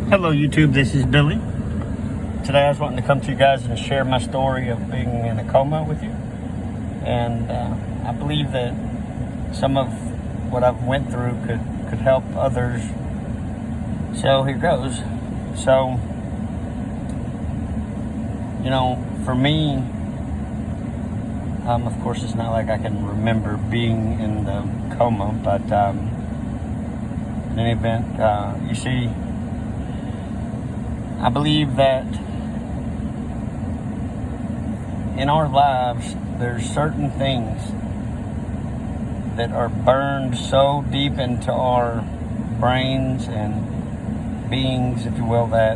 Hello YouTube, this is Billy. Today I was wanting to come to you guys and share my story of being in a coma with you. And I believe that some of what I've went through could help others. So here goes. So, you know, for me, of course it's not like I can remember being in the coma, but in any event, you see, I believe that in our lives, there's certain things that are burned so deep into our brains and beings, if you will, that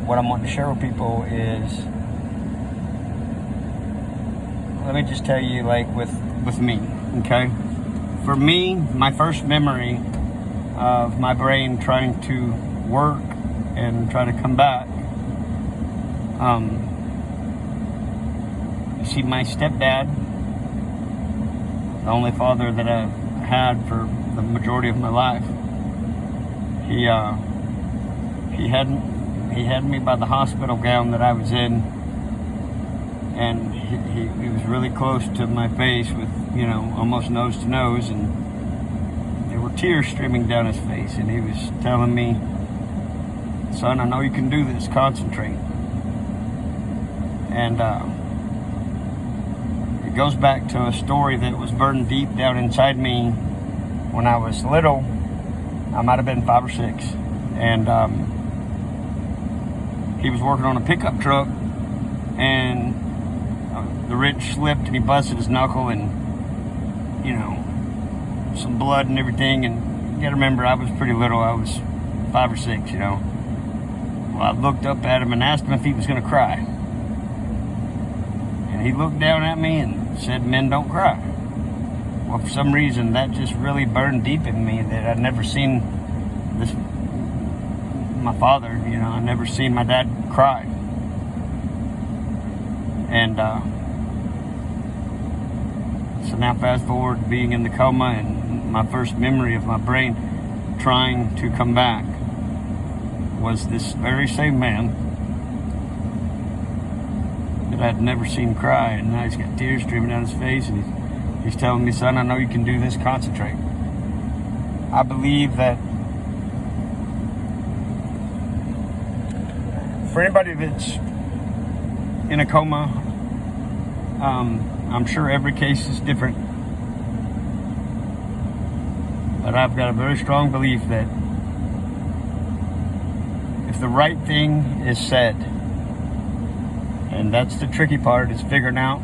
what I'm wanting to share with people is, let me just tell you, like with me, okay? For me, my first memory of my brain trying to work and try to come back, you see, my stepdad, the only father that I had for the majority of my life, he had me by the hospital gown that I was in, and he was really close to my face with, you know, almost nose to nose, and there were tears streaming down his face, and he was telling me, "Son, I know you can do this, concentrate." And it goes back to a story that was burned deep down inside me when I was little. I might have been 5 or 6, and he was working on a pickup truck, and the wrench slipped and he busted his knuckle, and, you know, some blood and everything. And you gotta remember, I was pretty little. I was 5 or 6, you know. Well, I looked up at him and asked him if he was gonna cry, and he looked down at me and said, "Men don't cry." Well, for some reason, that just really burned deep in me, that I'd never seen this, my father, you know, I'd never seen my dad cry. And so now fast forward, being in the coma, and my first memory of my brain trying to come back was this very same man that I'd never seen cry, and now he's got tears streaming down his face, and he's telling me, "Son, I know you can do this, concentrate." I believe that for anybody that's in a coma, I'm sure every case is different, but I've got a very strong belief that if the right thing is said, and that's the tricky part, is figuring out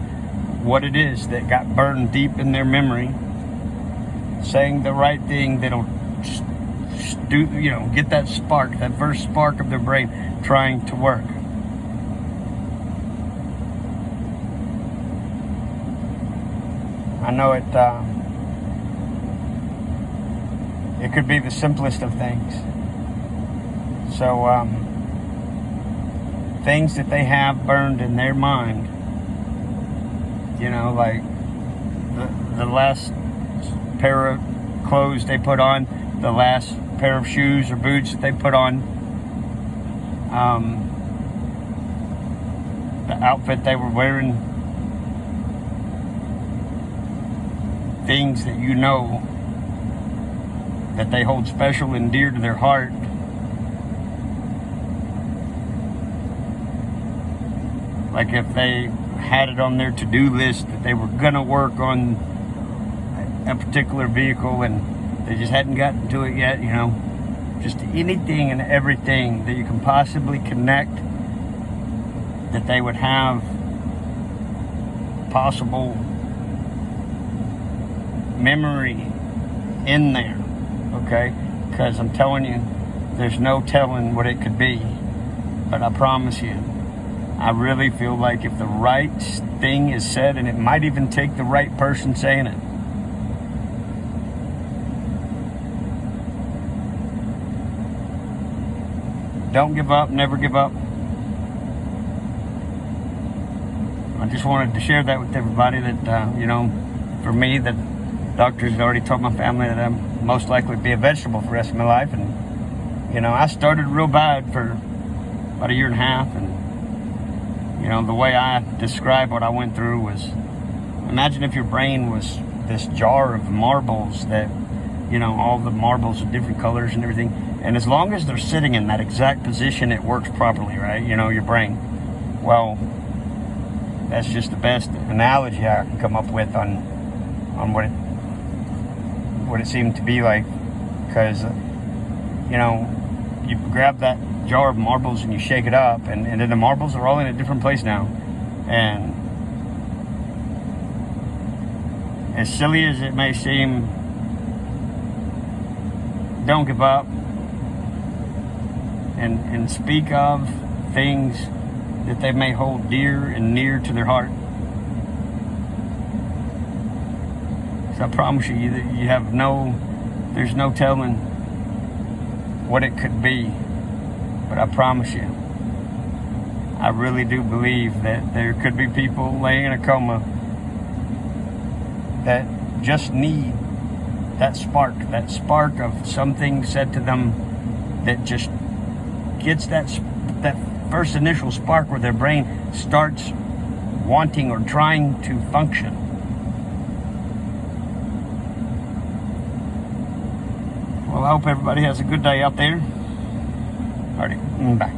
what it is that got burned deep in their memory, saying the right thing that'll do, you know, get that spark, that first spark of their brain trying to work. I know it could be the simplest of things. So things that they have burned in their mind, you know, like the last pair of clothes they put on, the last pair of shoes or boots that they put on, the outfit they were wearing, things that you know that they hold special and dear to their heart. Like if they had it on their to-do list that they were gonna work on a particular vehicle and they just hadn't gotten to it yet, you know, just anything and everything that you can possibly connect that they would have possible memory in there, okay? Because I'm telling you, there's no telling what it could be, but I promise you, I really feel like if the right thing is said, and it might even take the right person saying it, don't give up, never give up. I just wanted to share that with everybody, that, you know, for me, that doctors had already told my family that I'm most likely to be a vegetable for the rest of my life, and You know, I started real bad for about a year and a half, and you know, the way I describe what I went through was, imagine if your brain was this jar of marbles that, you know, all the marbles of different colors and everything, and as long as they're sitting in that exact position, it works properly, right? You know, your brain. Well, that's just the best analogy I can come up with on what it seemed to be like, because you know, you grab that jar of marbles and you shake it up, and then the marbles are all in a different place now. And as silly as it may seem, don't give up, and speak of things that they may hold dear and near to their heart. So I promise you that you have there's no telling what it could be. But I promise you, I really do believe that there could be people laying in a coma that just need that spark of something said to them that just gets that first initial spark where their brain starts wanting or trying to function. Well, I hope everybody has a good day out there. Alrighty, bye.